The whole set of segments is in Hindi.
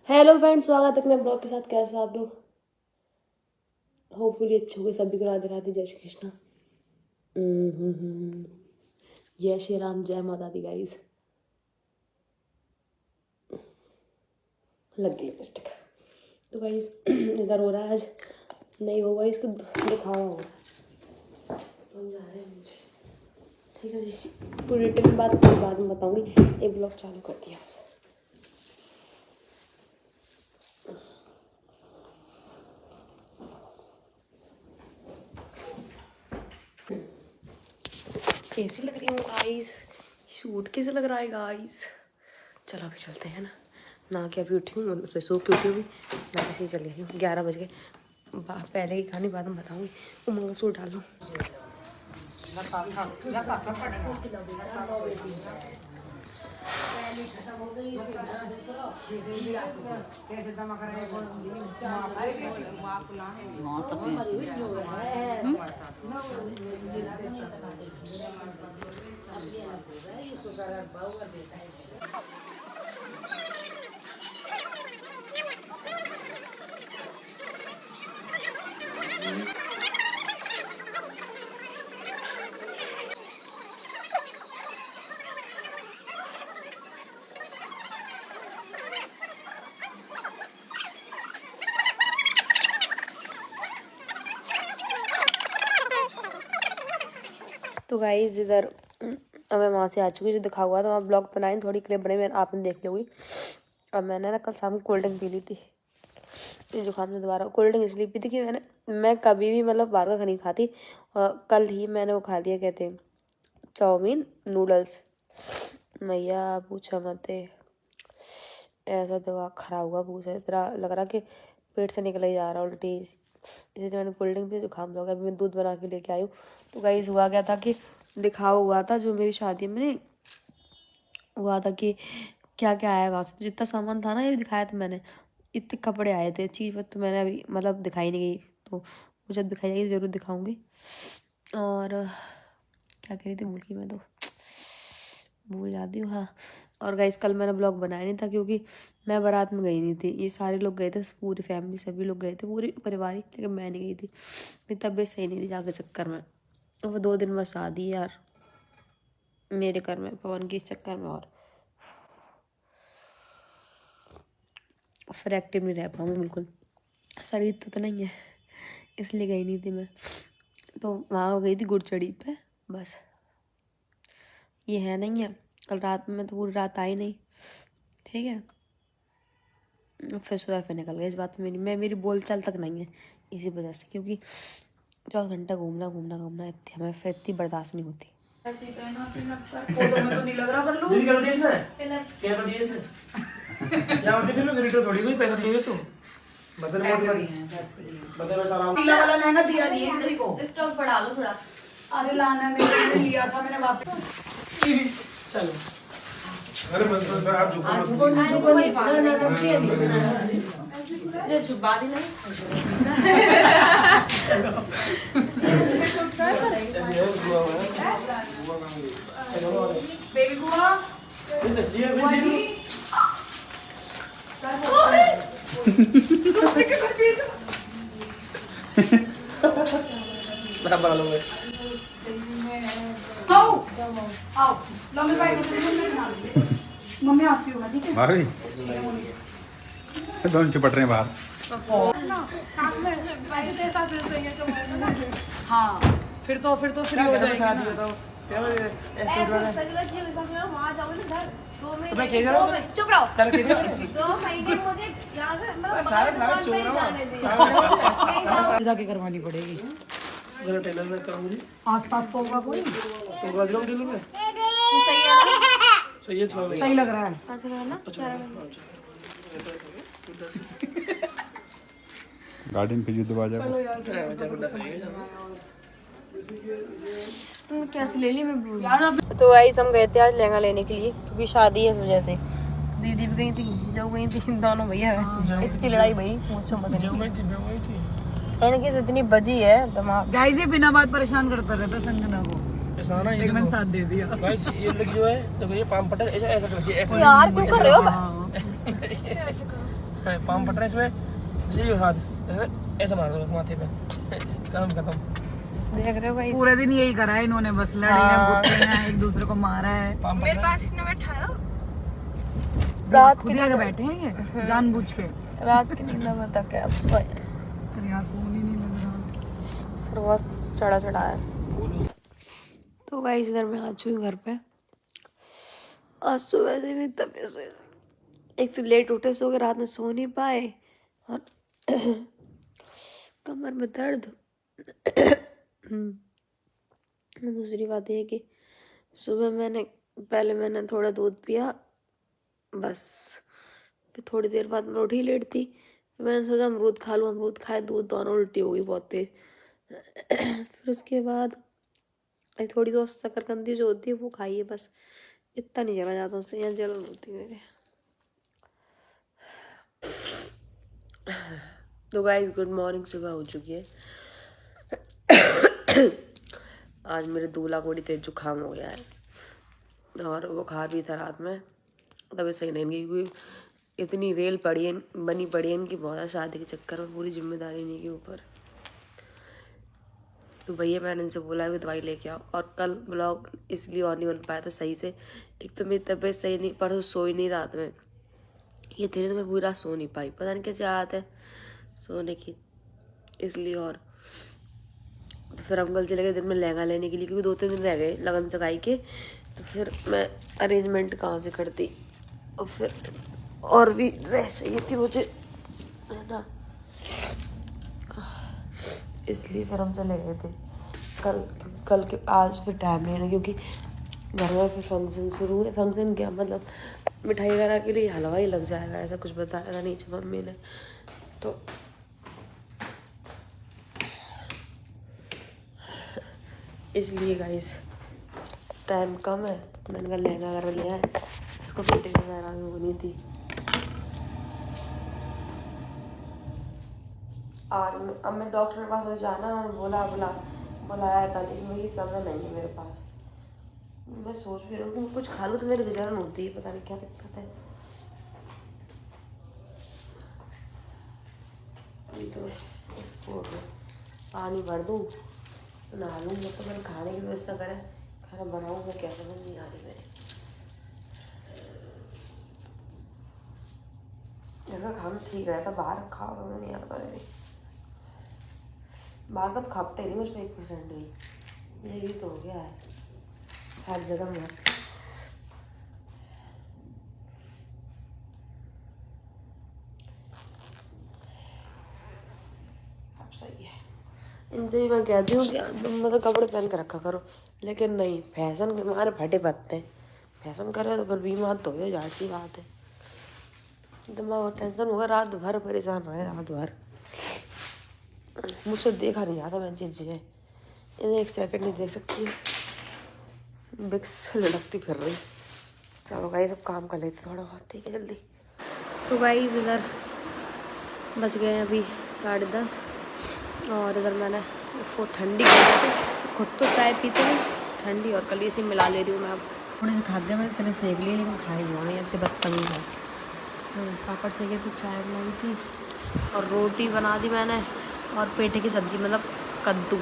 हेलो फ्रेंड्स, स्वागत है अपने ब्लॉग के साथ। कैसे आप लोग? होपफुली अच्छे होंगे। सभी को राधे राधे, जय श्री कृष्णा। जय श्री राम, जय माता दी। गाइस लग गई लिपस्टिक। तो गाइस इधर हो रहा है, आज नहीं होगा, इसको दिखाना होगा। समझ आ रहा है मुझे। ठीक है जी, पूरी डिटेल बात बाद में बताऊंगी। एक ब्लॉग चालू कर दिया। कैसी लग रही है गाइस? शूट कैसे लग रहा है गाइस? चलो अभी चलते हैं ना कि अभी उठी हूँ, सो के उठी हुई ना, कैसे चली रही हूँ। 11 बज गए। पहले की कहानी बाद में बताऊँगी। उमंग सूट डाल लूँ। तो गाइस इधर अब मैं वहाँ से आ चुकी, जो दिखा हुआ था वहाँ ब्लॉग बनाई, थोड़ी क्लिप बनाई मैंने, आपने देख ली होगी। अब मैंने ना कल शाम को कोल्ड ड्रिंक पी ली थी। ये जुकाम से दोबारा कोल्ड ड्रिंक इसलिए पी थी कि मैं कभी भी मतलब बाहर का नहीं खाती। कल ही मैंने वो खा लिया, कहते हैं चाउमीन नूडल्स। मैया पूछा मत, ऐसा दिमाग खराब हुआ। पूछा इतना लग रहा कि पेट से निकल ही जा रहा उल्टी। इसलिए मैंने कोल्ड ड्रिंक भी जुकाम हो गया। अभी मैं दूध बना के लेके आई हूँ। तो गाइस हुआ क्या था कि दिखावा हुआ था जो मेरी शादी में हुआ था कि क्या क्या आया वहाँ से। तो जितना सामान था ना, ये भी दिखाया था मैंने। इतने कपड़े आए थे, चीज़ तो मैंने अभी मतलब दिखाई नहीं गई। तो मुझे दिखाई जाएगी ज़रूर दिखाऊंगी। और क्या कह रही थी, भूल गई मैं, तो भूल जाती हूँ। हाँ, और गाइस कल मैंने ब्लॉग बनाया नहीं था क्योंकि मैं बारात में गई नहीं थी। ये सारे लोग गए थे, पूरी फैमिली सभी लोग गए थे, पूरी परिवार ही, लेकिन मैं नहीं गई थी। मेरी तबीयत सही नहीं थी जाके चक्कर में। वो 2 दिन बाद शादी यार मेरे घर में, पवन के इस चक्कर में, और फिर एक्टिव नहीं रह पाऊँगी बिल्कुल। शरीर तो नहीं है, इसलिए गई नहीं थी मैं। तो वहाँ गई थी गुड़चड़ी पे बस। ये है नहीं है, कल रात में तो पूरी रात आई नहीं। ठीक है, फिर सुबह फिर निकल गई। इस बात में मेरी बोलचाल तक नहीं है इसी वजह से, क्योंकि 24 घंटा घूमना घूमना घूमना हमें फिर इतनी बर्दाश्त नहीं होती। फोटो में तो नहीं लग रहा पर लूज क्या दिया इसने क्या कर दिया इसने या उनके फिल्म रीडर थोड़ी कोई पैसा दिए इसको बदल मोड़ कर बदल सारा पीला वाला लहंगा दिया नहीं है किसी को। स्टॉक बढ़ा लो थोड़ा। अरे लाना मैंने लिया था, मैंने वापस चलो। अरे मतलब आप झुको नहीं ये छुपा दी नहीं। बेबी बुआ ये जी बेबी बराबर लो आओ आओ लंबे भाई मम्मी आपकी होगा ठीक है भाभी दोनों चिपट रहे हैं बाहर। हाँ फिर तो फ्री हो जाएगी ना। चुप रहो। 2 महीने मुझे यहाँ से मतलब जाके करवानी पड़ेगी। अगर टेलर में कराऊंगी आसपास तो होगा कोई तो गजरों टेलर में सही है। सही लग रहा है। गार्डन पे युद्ध बाजा तुम कैसे ले ली मैं भूल यार। तो गाइस हम गए थे आज लहंगा लेने के लिए, क्योंकि शादी है इस वजह से। दीदी भी गई थी, जो गई थी, दोनों भैया इतनी लड़ाई भई पूछो मत। इनकी तो इतनी बजी है दिमाग। गाइस ये बिना बात परेशान करता रहता संजना को। लेकिन मैंने साथ दे दिया। गाइस ये लड़की जो है देखो, ये पाम पटा ऐसा ऐसा कर, ऐसा यार क्यों कर रहे हो? पाम पट रहा है इसमें, जी हाथ ऐसा मार दो माथे पे, काम खत्म। देख रहे हो गाइस, पूरे दिन यही करा है इन्होंने, बस लड़े हैं, गुस्से हैं, एक दूसरे को मारा है। पाम मेरे पास कितने बैठा रात खुद ही आके बैठे हैं ये जानबूझ के। रात की नींद में तक है, अब सोए। अरे यार फोन ही नहीं लग रहा। सरवास चढ़ा है। तो गाइस इधर मैं आ चुकी हूँ घर पे। आज सुबह से भी तबीयत से एक तो लेट उठे, सो के रात में सो नहीं पाए और कमर में दर्द। दूसरी बात ये कि सुबह पहले मैंने थोड़ा दूध पिया बस, फिर थोड़ी देर बाद मैं उठी लेट थी, तो मैंने सोचा अमरूद खा लूँ। अमरूद खाए, दूध दोनों उल्टी हो गई बहुत तेज। फिर उसके बाद एक थोड़ी तो शकरकंदी जो होती है वो खाई है, बस इतना नहीं चला जाता उससे, यहाँ जलन होती है मेरे। तो गाइस गुड मॉर्निंग, सुबह हो चुकी है। आज मेरे दूल्हा को बड़ी तेज जुकाम हो गया है और बुखार भी था रात में, तभी सही नहीं गई, क्योंकि इतनी रेल बनी पड़ी है इनकी बहुत, शादी के चक्कर में पूरी जिम्मेदारी इन्हीं के ऊपर। तो भैया मैंने इनसे बोला है कि दवाई लेके आओ, और कल ब्लॉग इसलिए और नहीं बन पाया था सही से। एक तो मेरी तबीयत सही नहीं, परसों सोई नहीं रात में, ये धीरे तो मैं पूरी रात सो नहीं पाई, पता नहीं कैसे आदत है सोने की, इसलिए। और तो फिर हम कल चले गए दिन में लहंगा लेने के लिए, क्योंकि 2-3 दिन रह गए लगन सगाई के, तो फिर मैं अरेंजमेंट कहाँ से करती, और फिर और भी रह चाहिए थी मुझे, है ना, इसलिए फिर हम चले गए थे कल के। आज फिर टाइम नहीं है ना, क्योंकि घर में फिर फंक्शन शुरू है। फंक्शन क्या मतलब मिठाई वगैरह के लिए हलवा ही लग जाएगा, ऐसा कुछ बताया था नीचे मम्मी ने, तो इसलिए गाइस टाइम कम है। मैंने कहा लहंगा वगैरह लिया है, उसको फिटिंग वगैरह भी होनी थी। और अब मैं डॉक्टर के पास मुझे जाना है, बुलाया था, लेकिन वही समय नहीं है मेरे पास। मैं सोच भी रही हूँ कि कुछ खा लूँ तो मेरी गुजरन होती है, पता नहीं क्या दिक्कत है। तो उसको पानी भर दूँ, नहा लूँ, मतलब मैंने खाने की व्यवस्था करें, खाना बनाऊँ मैं कैसे, समझ नहीं आ रही मेरे। घर का खाना ठीक रहता, बाहर खाओ समझ नहीं आता मेरे। बाहर का तो खाते नहीं, मुझ में 1% भी, यही तो हो गया है हर जगह में। अब सही है, इनसे भी मैं कहती हूँ कि तुम मतलब कपड़े पहन कर रखा करो, लेकिन नहीं, फैशन के मारे फटे पत्ते हैं। फैशन करे तो फिर बीमार तो हो जाए, ऐसी बात है। दिमाग टेंशन होगा, रात भर परेशान रहे, रात भर मुझसे देखा नहीं जाता, मैं चीज़ें इन्हें 1 सेकंड नहीं देख सकती, बिक्स लड़कती फिर रही। चलो गाइस सब काम कर लेते थोड़ा बहुत, ठीक है जल्दी। तो गाइस इधर बज गए हैं अभी 10:30, और इधर मैंने उसको ठंडी कर दी थी, खुद तो चाय पीते हैं ठंडी, और कल इसे मिला ले रही हूँ मैं। अब थोड़े से खाते मैंने इतने सेक लिए, लेकिन खाई नहीं होने, इतने बदतमीज है। पापड़ सेके फिर चाय बनाई थी और रोटी बना दी मैंने, और पेठे की सब्ज़ी मतलब कद्दू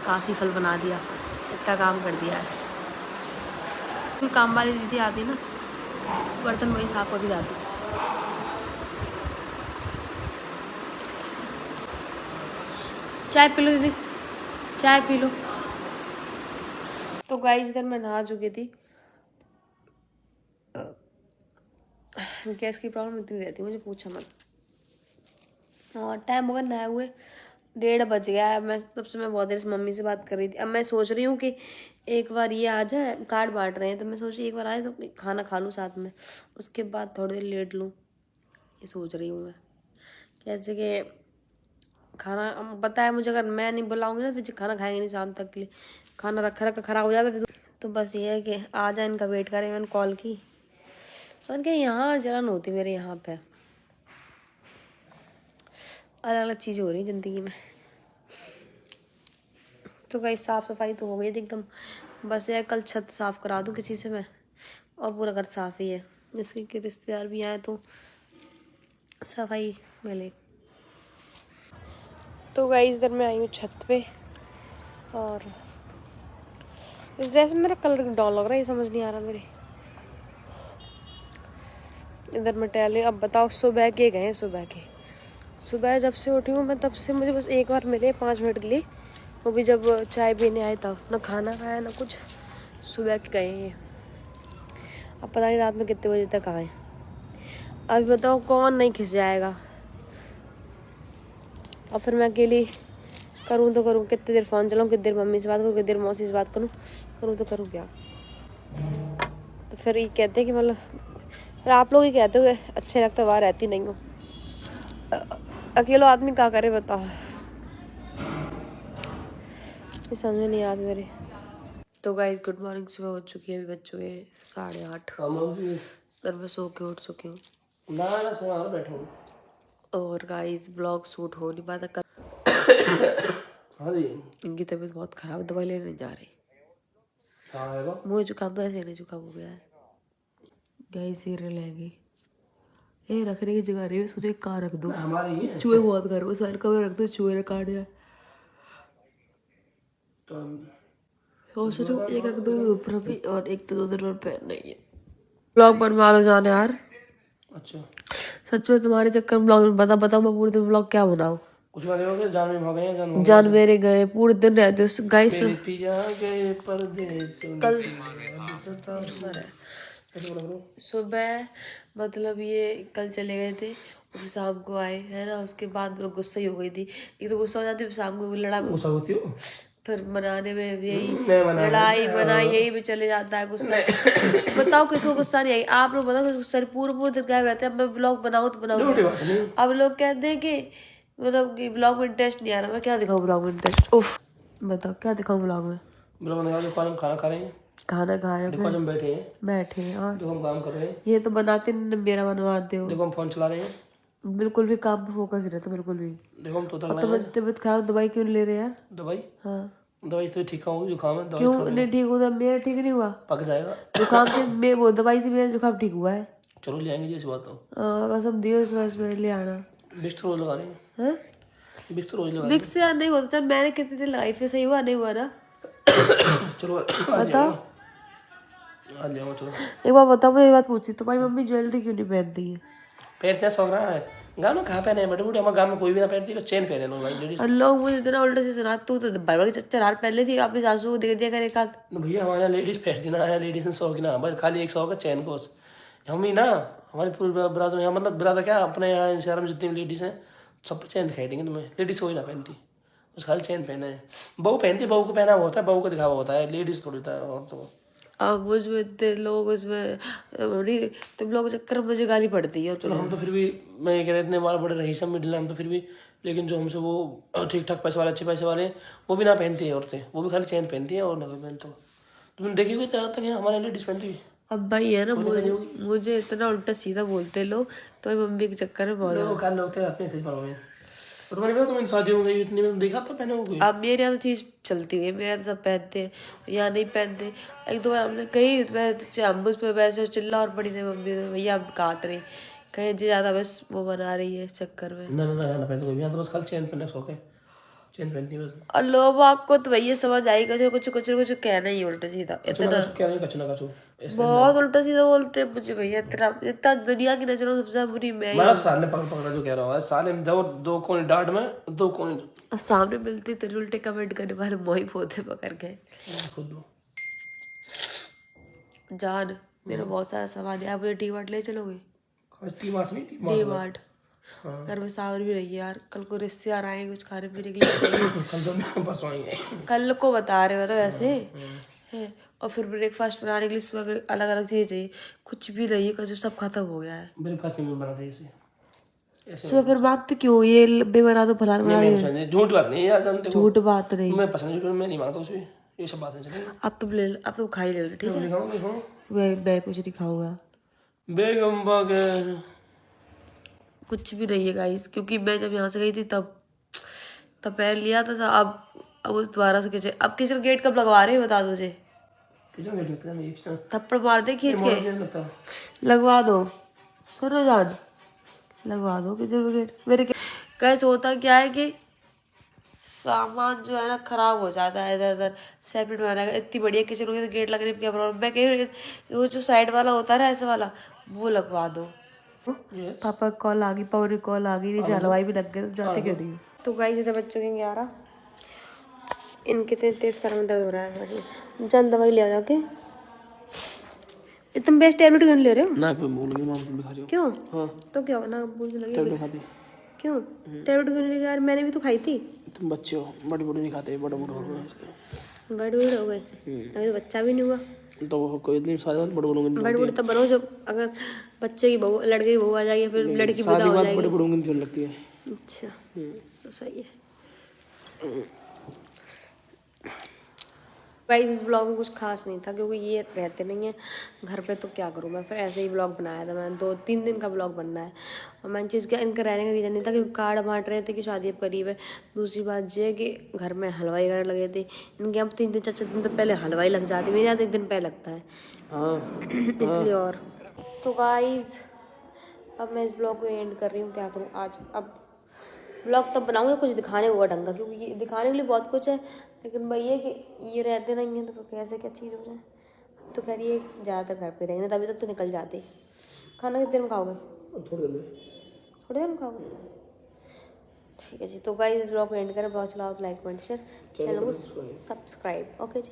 काशी फल बना दिया, इतना काम कर दिया है। कोई काम वाली दीदी आती ना, बर्तन वही साफ होती जाती। चाय पी लो दीदी, चाय पी लो। तो गाइस इधर मैं नहा चुकी थी, गैस की प्रॉब्लम इतनी रहती है मुझे, पूछा मत। और टाइम हो गया नहाए हुए, 1:30 बज गया है। मैं तब से मैं बहुत देर से मम्मी से बात कर रही थी। अब मैं सोच रही हूँ कि एक बार ये आ जाए, कार्ड बांट रहे हैं, तो मैं सोच रही एक बार आए तो खाना खा लूँ साथ में, उसके बाद थोड़ी देर लेट लूँ, ये सोच रही हूँ मैं। कैसे कि खाना पता है मुझे, अगर मैं नहीं बुलाऊँगी ना तो खाना खाएंगे नहीं शाम तक के लिए, खाना रखा ख़राब हो जाता फिर। तो बस ये है कि आ जाए, इनका वेट करें। मैंने कॉल की, उनके यहाँ जलन होती मेरे यहाँ पे, अलग अलग चीज़ हो रही ज़िंदगी में। तो कहीं साफ़ सफाई तो हो गई थी एकदम, बस यार कल छत साफ़ करा दूँ किसी से मैं, और पूरा घर साफ़ ही है। जैसे कि रिश्तेदार भी आए तो सफाई मिले। तो गाइस इधर मैं आई हूँ छत पे और इस ड्रेस में मेरा कलर डॉल लग रहा है, ये समझ नहीं आ रहा मेरे। इधर मैं टहल रही हूँ। अब बताओ सुबह के गए, सुबह जब से उठी हूँ मैं तब से मुझे बस एक बार मिले 5 मिनट के लिए, वो भी जब चाय पीने आए तब। ना खाना खाया ना कुछ, सुबह के गए हैं। अब पता नहीं रात में कितने बजे तक आए। अभी बताओ कौन नहीं खिंच जाएगा। और फिर मैं अकेली करूँ तो करूँ, कितनी देर फ़ोन चलाऊँ, कितनी देर मम्मी से बात करूँ, कितनी देर मौसी से बात करूँ तो करूँ क्या। तो फिर ये कहते हैं कि मतलब फिर आप लोग ही कहते हो अच्छे लगता, वहाँ रहती नहीं हो। अकेला आदमी क्या करे बताओ, ये समझ नहीं आता मेरे। तो गाइस गुड मॉर्निंग, सुबह हो चुकी है, अभी बज चुके हैं 8:30। तर मैं सो के उठ चुकी हूँ और गाइस ब्लॉग शूट हो नहीं पाता। इनकी तबीयत बहुत खराब, दवाई लेने नहीं जा रही। मुझे जुकाम तो ऐसे नहीं जुकाम हो गया है। गाइस सीरियल लेंगे ये रखने की जगह रही है, सोचे कहाँ रख दो, चूहे बहुत घर में सर कभी रख दो, चूहे काट जाए। सोचो एक रख दो ऊपर भी और एक तो 2 दिन और पहन नहीं है। ब्लॉग बनवा लो जाने यार। अच्छा सच में तुम्हारे चक्कर में ब्लॉग बताओ मैं पूरे दिन ब्लॉग क्या बनाऊं। कुछ बात हो गया, जान मेरे गए पूरे दिन रहते गाइस। कल सुबह मतलब ये कल चले गए थे, फिर शाम को आए है ना। उसके बाद मैं गुस्सा ही हो गई थी, एक तो गुस्सा हो जाती, शाम को लड़ा गुस्सा होती हो, फिर मनाने में यही लड़ाई बनाई यही भी चले जाता है गुस्सा। बताओ किसको गुस्सा नहीं आई, आप लोग बताओ किसको गुस्सा नहीं। पूरे दिन गायब रहते हैं। अब मैं ब्लॉग बनाऊँ तो बनाऊँ, अब लोग कहते हैं कि मतलब कि ब्लॉग में इंटरेस्ट नहीं आ रहा। मैं क्या दिखाऊँ ब्लॉग में इंटरेस्ट, उफ बताओ क्या दिखाऊँ ब्लॉग में। खाना खा रहे हैं, खाना खा रहे हैं, हम बैठे हैं और देखो हम काम कर रहे हैं। ये तो बनाते नहीं, मेरा बनवाते हो। देखो हम फोन चला रहे हैं, बिल्कुल भी काम पे फोकस रहता बिल्कुल भी। देखो हम तो तबीयत खराब, दवाई क्यों ले रहे यार। दवाई हाँ से ठीक होगी, जुकाम है क्यों नहीं ठीक होता, मेरा ठीक नहीं हुआ, पक जाएगा जुकाम से मैं वो दवाई से मेरा जुकाम ठीक हुआ है। चलो ले आएंगे जैसी बात हो। बस हम दियो इसमें ले आना। विक्स रोज लगा रहे हैं, विक्स रोज लगा विक्स यार नहीं होता, चल मैंने कितने दिन लगाई फिर सही हुआ नहीं हुआ ना। चलो बताओ चलो एक बार बताओ, मुझे बात पूछी तुम्हारी मम्मी ज्वेलरी क्यों नहीं पहनती है। पहनते हैं, शौक रहा है। गाँव में कहाँ पहने हैं बड़े बूढ़े, हमारे गाँव में कोई भी ना पहनती, चेन पहने लोग भाई लेडीज। और लोग मुझे इतना उल्टा से सुना, तू तो बार चच्चर हार पहन ली थी, अपनी सासू को दे दिया कर एक हाथ। भैया हमारे यहाँ लेडीज पहनती ना है, लेडीज ने शौक ना, बस खाली एक शौक है चैन को। हम ही ना हमारी पूरी बरादर यहाँ, मतलब बरादर क्या अपने यहाँ शहर में जितनी लेडीज हैं सब चैन दिखाई देंगे तुम्हें। लेडीज कोई ना पहनती, बस खाली चैन पहना है। बहू पहनती, बहू को पहना होता है, बहू को दिखावा होता है, लेडीज थोड़ी था। और तो अब उसमें इतने लोग उसमें तुम लोग चक्कर मुझे गाली पड़ती है। चलो हम तो फिर भी, मैं कह रहे इतने बार बड़े रही सब मिडिल, हम तो फिर भी, लेकिन जो हमसे वो ठीक ठाक पैसे वाले अच्छे पैसे वाले वो भी ना पहनती है औरतें, वो भी खाली चैन पहनती है और ना कोई पहनता। तुमने देखी हुई जहाँ तक हमारे लेडीज पहनती हुई। अब भाई है ना मुझे इतना उल्टा सीधा बोलते लोग, तो मम्मी के चक्कर में बहुत लोग अपने सही पर तुम्हारे पास तुम शादी हो गई इतनी में देखा तो पहने हो गई। अब मेरे यहाँ तो चीज चलती है, मेरे यहाँ तो सब पहनते हैं, यहाँ नहीं पहनते। एक दो बार हमने कही हम उस पर वैसे चिल्ला और पड़ी थी मम्मी तो भैया अब काट रही कहीं जी ज्यादा बस वो बना रही है इस चक्कर में। ना पहनते कोई, यहाँ तो बस खाली चेन पहनने शौक है, चेन पहनती है। और लोग आपको तो भैया समझ आएगा, कुछ कहना ही उल्टा सीधा, इतना बहुत उल्टा सीधा बोलते हैं मुझे भैया। इतना दुनिया की नजरों सबसे बुरी मैं साले पकड़ जो कह रहा हूँ, साले दो कोने डांट में दो कोने अब सामने मिलती तेरे उल्टे कमेंट करने वाले मोही पोते पकड़ के खुद जान। मेरा बहुत सारा सामान है, आप मुझे टी मार्ट ले चलोगे। डी मार्ट घर में सावर भी रही है यार, कल को रिश्तेदार आएंगे कुछ खाने पीने के लिए चाहिए। कल को बता रहे मतलब ऐसे है। और फिर ब्रेकफास्ट बनाने के लिए सुबह अलग अलग चीजें चाहिए, कुछ भी नहीं है, जो सब खत्म हो गया है। ब्रेकफास्ट नहीं बनाते ऐसे सुबह फिर मांगते क्यों, ये लब्बे बना दो फलाना बना दो। झूठ बात नहीं यार, जानते हो झूठ बात नहीं, मैं पसंद मैं नहीं मांगता उसमें, ये सब बातें चलेंगी। अब तुम ले, अब तुम खा ही ले, ठीक है। मैं कुछ नहीं खाऊंगा, बेगम कुछ भी नहीं है गाइस, क्योंकि मैं जब यहाँ से गई थी तब पहन लिया था। अब उस दोबारा से किचन, अब किचन गेट कब लगवा रहे हैं बता दो मुझे। थप्पड़ मार दे खींच के, लगवा दो। सुनो जान लगवा दो किचन में गेट। मेरे कैसे होता क्या है कि सामान जो है ना खराब हो जाता है इधर उधर सेपरेट बनाने का। इतनी बढ़िया किचन होगी तो गेट लगने में क्या प्रॉब्लम। मैं कह रही वो जो साइड वाला होता है ना ऐसे वाला वो लगवा दो। पापा कॉल आ गई, पावर की कॉल आ गई, नीचे हलवाई भी लग गए, जाते क्यों नहीं। तो गाइस इधर बच्चों के 11 इनके तेज सर में दर्द हो रहा है। जान दवाई ले आ जाके। तुम बेस्ट टैबलेट क्यों नहीं ले रहे हो? ना पे बोल गई मां तुम भी खा रही हो। क्यों? हाँ तो क्या हो ना भूख लगी टैबलेट खाती क्यों? टैबलेट क्यों नहीं लेके यार? मैंने भी तो खाई थी। तुम बच्चे हो, बड़े बड़े नहीं खाते, बड़े बड़े हो गए। बड़े बड़े हो गए अभी तो बच्चा भी नहीं हुआ। तो कोई इतनी शादी बात बड़े बड़ों बड़े बड़े तब बनो जब अगर बच्चे की बहू लड़के की बहू आ जाएगी फिर लड़की विदा हो जाएगी। बड़े बड़ों की लगती है। अच्छा तो सही है। गाइस इस ब्लॉग में कुछ खास नहीं था क्योंकि ये रहते नहीं है घर पे, तो क्या करूँ मैं। फिर ऐसे ही ब्लॉग बनाया था मैंने। 2-3 दिन का ब्लॉग बनना है और मैंने चीज़ का इनका रहने का रीज़न नहीं था क्योंकि कार्ड बांट रहे थे कि शादी अब करीब है। दूसरी बात ये है कि घर में हलवाई वगैरह लगे थे। इनके यहाँ 3 दिन 4 दिन तो पहले हलवाई लग जाती, मेरे यहाँ तो 1 दिन पहले लगता है। हाँ इसलिए। और तो गाइस अब मैं इस ब्लॉग को एंड कर रही हूँ। क्या करूँ आज, अब ब्लॉग तब बनाऊंगा कुछ दिखाने को ढंग का, क्योंकि ये दिखाने के लिए बहुत कुछ है लेकिन भाई ये कि ये रहते नहीं हैं तो फिर कैसे क्या चीज़ हो जाए। तो कह रही है ज़्यादातर घर पे रहेंगे, तभी तक तो निकल जाते। खाना कितने देर में खाओगे? थोड़ी देर में खाओगे? ठीक है जी। तो गाइस इस ब्लॉग को एंड करें। ब्लॉग चलाओ तो लाइक कमेंट शेयर, चैनल को सब्सक्राइब। ओके जी।